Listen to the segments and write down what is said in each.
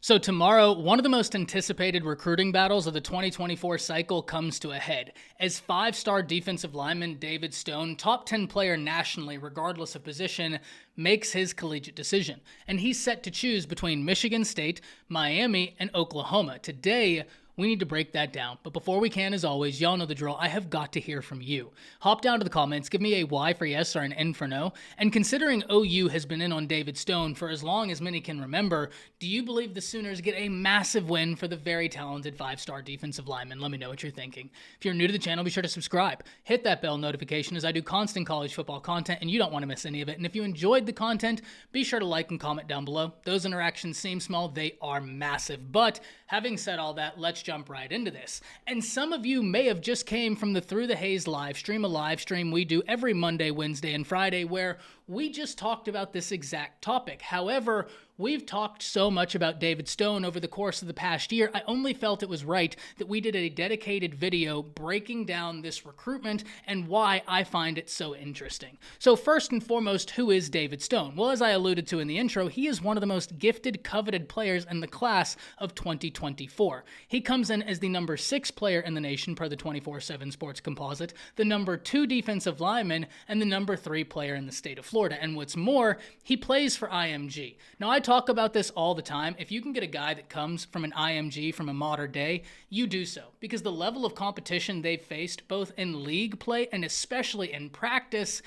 So tomorrow, one of the most anticipated recruiting battles of the 2024 cycle comes to a head, as five-star defensive lineman David Stone, top 10 player nationally regardless of position, makes his collegiate decision. And he's set to choose between Michigan State, Miami, and Oklahoma. Today, we need to break that down. But before we can, as always, y'all know the drill. I have got to hear from you. Hop down to the comments, give me a Y for yes or an N for no. And considering OU has been in on David Stone for as long as many can remember, do you believe the Sooners get a massive win for the very talented five-star defensive lineman? Let me know what you're thinking. If you're new to the channel, be sure to subscribe. Hit that bell notification as I do constant college football content and you don't want to miss any of it. And if you enjoyed the content, be sure to like and comment down below. Those interactions seem small, they are massive. But having said all that, let's jump right into this. And some of you may have just came from the Through the Haze live stream, a live stream we do every Monday, Wednesday, and Friday, where we just talked about this exact topic. However, we've talked so much about David Stone over the course of the past year, I only felt it was right that we did a dedicated video breaking down this recruitment and why I find it so interesting. So first and foremost, who is David Stone? Well, as I alluded to in the intro, he is one of the most gifted, coveted players in the class of 2024. He comes in as the number 6 player in the nation per the 24/7 Sports Composite, the number 2 defensive lineman, and the number 3 player in the state of Florida. And what's more, he plays for IMG. Now, I talk about this all the time. If you can get a guy that comes from an IMG from a modern day, you do so, because the level of competition they've faced both in league play and especially in practice,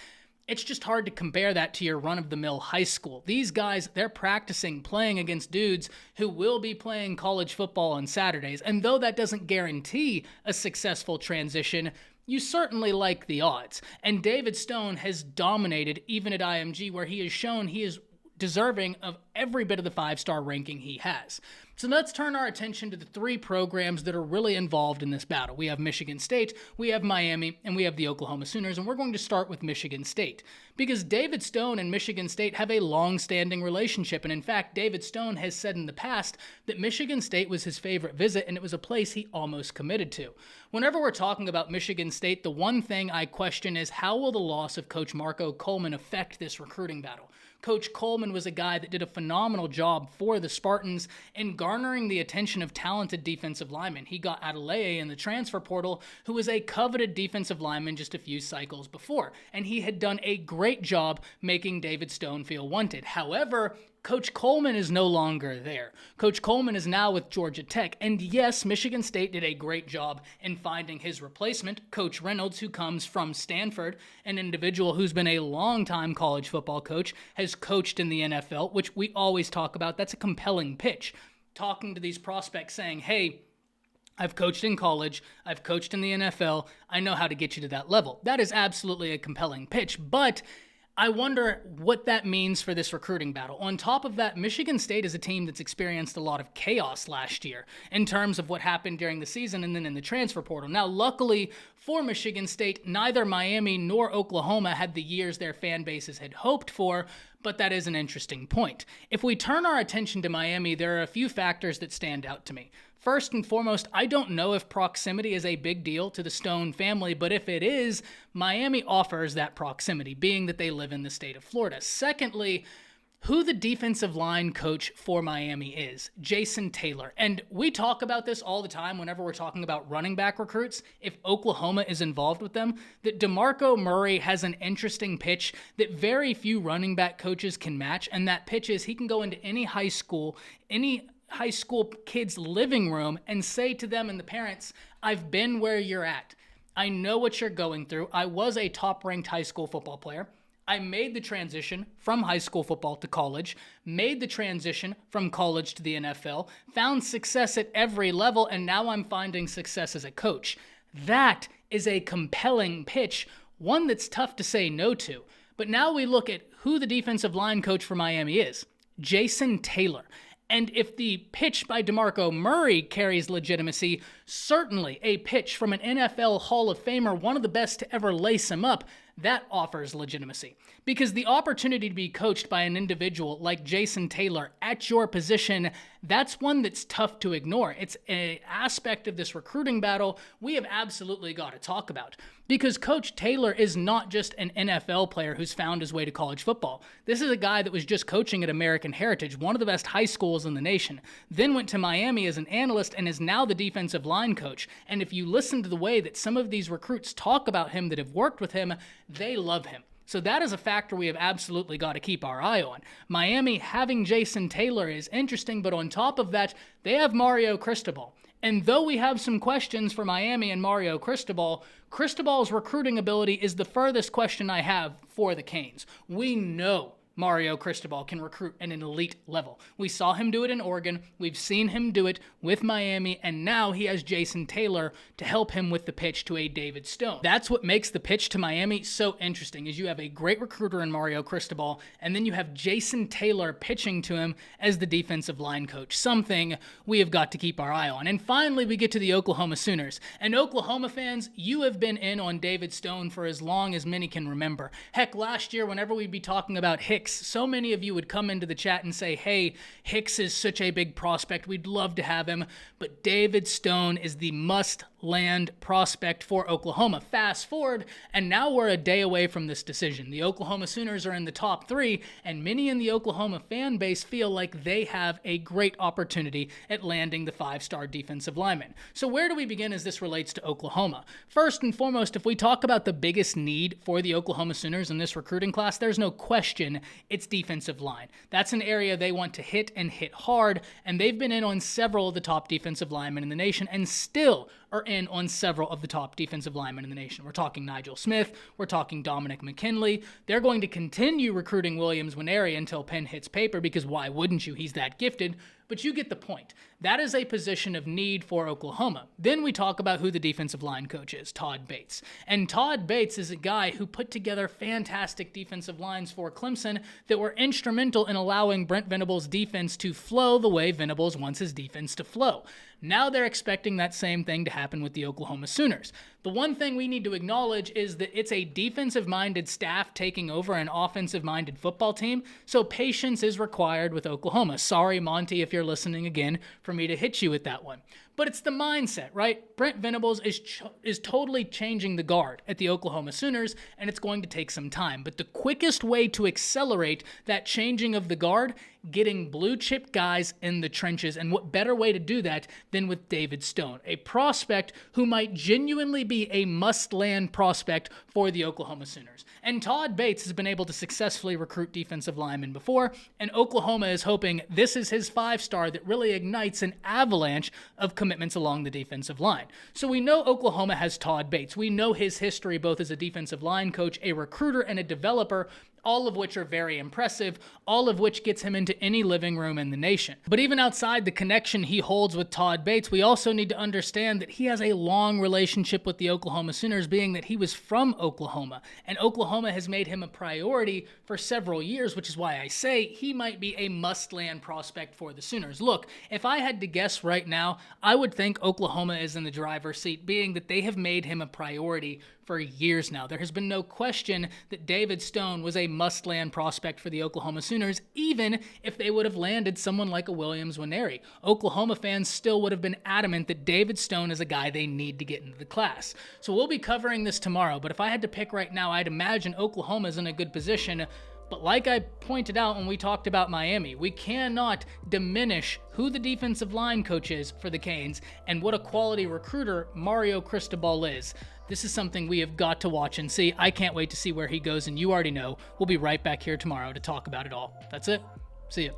it's just hard to compare that to your run-of-the-mill high school. These guys, they're practicing playing against dudes who will be playing college football on Saturdays. And though that doesn't guarantee a successful transition, you certainly like the odds. And David Stone has dominated even at IMG, where he has shown he is deserving of every bit of the 5-star ranking he has. So let's turn our attention to the 3 programs that are really involved in this battle. We have Michigan State, we have Miami, and we have the Oklahoma Sooners, and we're going to start with Michigan State, because David Stone and Michigan State have a long-standing relationship, and in fact, David Stone has said in the past that Michigan State was his favorite visit, and it was a place he almost committed to. Whenever we're talking about Michigan State, the one thing I question is, how will the loss of Coach Marco Coleman affect this recruiting battle? Coach Coleman was a guy that did a phenomenal job for the Spartans in garnering the attention of talented defensive linemen. He got Adeleye in the transfer portal, who was a coveted defensive lineman just a few cycles before, and he had done a great job making David Stone feel wanted. However, Coach Coleman is no longer there. Coach Coleman is now with Georgia Tech, and yes, Michigan State did a great job in finding his replacement, Coach Reynolds, who comes from Stanford, an individual who's been a long-time college football coach, has coached in the NFL, which we always talk about. That's a compelling pitch. Talking to these prospects saying, hey, I've coached in college, I've coached in the NFL, I know how to get you to that level. That is absolutely a compelling pitch, but I wonder what that means for this recruiting battle. On top of that, Michigan State is a team that's experienced a lot of chaos last year in terms of what happened during the season and then in the transfer portal. Now, luckily for Michigan State, neither Miami nor Oklahoma had the years their fan bases had hoped for, but that is an interesting point. If we turn our attention to Miami, there are a few factors that stand out to me. First and foremost, I don't know if proximity is a big deal to the Stone family, but if it is, Miami offers that proximity, being that they live in the state of Florida. Secondly, who the defensive line coach for Miami is, Jason Taylor. And we talk about this all the time whenever we're talking about running back recruits, if Oklahoma is involved with them, that DeMarco Murray has an interesting pitch that very few running back coaches can match, and that pitch is he can go into any high school kid's living room and say to them and the parents, I've been where you're at. I know what you're going through. I was a top-ranked high school football player. I made the transition from high school football to college, made the transition from college to the NFL, found success at every level, and now I'm finding success as a coach. That is a compelling pitch, one that's tough to say no to. But now we look at who the defensive line coach for Miami is, Jason Taylor. And if the pitch by DeMarco Murray carries legitimacy, certainly a pitch from an NFL Hall of Famer, one of the best to ever lace him up, that offers legitimacy. Because the opportunity to be coached by an individual like Jason Taylor at your position, that's one that's tough to ignore. It's an aspect of this recruiting battle we have absolutely got to talk about. Because Coach Taylor is not just an NFL player who's found his way to college football. This is a guy that was just coaching at American Heritage, one of the best high schools in the nation, then went to Miami as an analyst and is now the defensive line coach. And if you listen to the way that some of these recruits talk about him that have worked with him, they love him. So that is a factor we have absolutely got to keep our eye on. Miami having Jason Taylor is interesting, but on top of that, they have Mario Cristobal. And though we have some questions for Miami and Mario Cristobal's recruiting ability is the furthest question I have for the Canes. We know Mario Cristobal can recruit at an elite level. We saw him do it in Oregon, we've seen him do it with Miami, and now he has Jason Taylor to help him with the pitch to a David Stone. That's what makes the pitch to Miami so interesting, is you have a great recruiter in Mario Cristobal, and then you have Jason Taylor pitching to him as the defensive line coach, something we have got to keep our eye on. And finally, we get to the Oklahoma Sooners. And Oklahoma fans, you have been in on David Stone for as long as many can remember. Heck, last year, whenever we'd be talking about Hicks, so many of you would come into the chat and say, hey, Hicks is such a big prospect, we'd love to have him, but David Stone is the must-land prospect for Oklahoma. Fast forward, and now we're a day away from this decision. The Oklahoma Sooners are in the top 3, and many in the Oklahoma fan base feel like they have a great opportunity at landing the 5-star defensive lineman. So where do we begin as this relates to Oklahoma? First and foremost, if we talk about the biggest need for the Oklahoma Sooners in this recruiting class, there's no question it's defensive line. That's an area they want to hit and hit hard, and they've been in on several of the top defensive linemen in the nation and still are in on several of the top defensive linemen in the nation. We're talking Nigel Smith, we're talking Dominic McKinley. They're going to continue recruiting Williams Nwaneri until pen hits paper, because why wouldn't you? He's that gifted. But you get the point. That is a position of need for Oklahoma. Then we talk about who the defensive line coach is, Todd Bates. And Todd Bates is a guy who put together fantastic defensive lines for Clemson that were instrumental in allowing Brent Venables' defense to flow the way Venables wants his defense to flow. Now they're expecting that same thing to happen with the Oklahoma Sooners. The one thing we need to acknowledge is that it's a defensive-minded staff taking over an offensive-minded football team, so patience is required with Oklahoma. Sorry, Monty, if you're listening again, for me to hit you with that one. But it's the mindset, right? Brent Venables is totally changing the guard at the Oklahoma Sooners, and it's going to take some time. But the quickest way to accelerate that changing of the guard, getting blue chip guys in the trenches, and what better way to do that than with David Stone, a prospect who might genuinely be a must-land prospect for the Oklahoma Sooners. And Todd Bates has been able to successfully recruit defensive linemen before, and Oklahoma is hoping this is his 5-star that really ignites an avalanche of commitments along the defensive line. So we know Oklahoma has Todd Bates. We know his history both as a defensive line coach, a recruiter, and a developer, all of which are very impressive, all of which gets him into any living room in the nation. But even outside the connection he holds with Todd Bates, we also need to understand that he has a long relationship with the Oklahoma Sooners, being that he was from Oklahoma, and Oklahoma has made him a priority for several years, which is why I say he might be a must-land prospect for the Sooners. Look, if I had to guess right now, I would think Oklahoma is in the driver's seat, being that they have made him a priority for years now. There has been no question that David Stone was a must-land prospect for the Oklahoma Sooners, even if they would have landed someone like a Williams Nwaneri. Oklahoma fans still would have been adamant that David Stone is a guy they need to get into the class. So we'll be covering this tomorrow, but if I had to pick right now, I'd imagine Oklahoma is in a good position. But like I pointed out when we talked about Miami, we cannot diminish who the defensive line coach is for the Canes and what a quality recruiter Mario Cristobal is. This is something we have got to watch and see. I can't wait to see where he goes, and you already know. We'll be right back here tomorrow to talk about it all. That's it. See ya.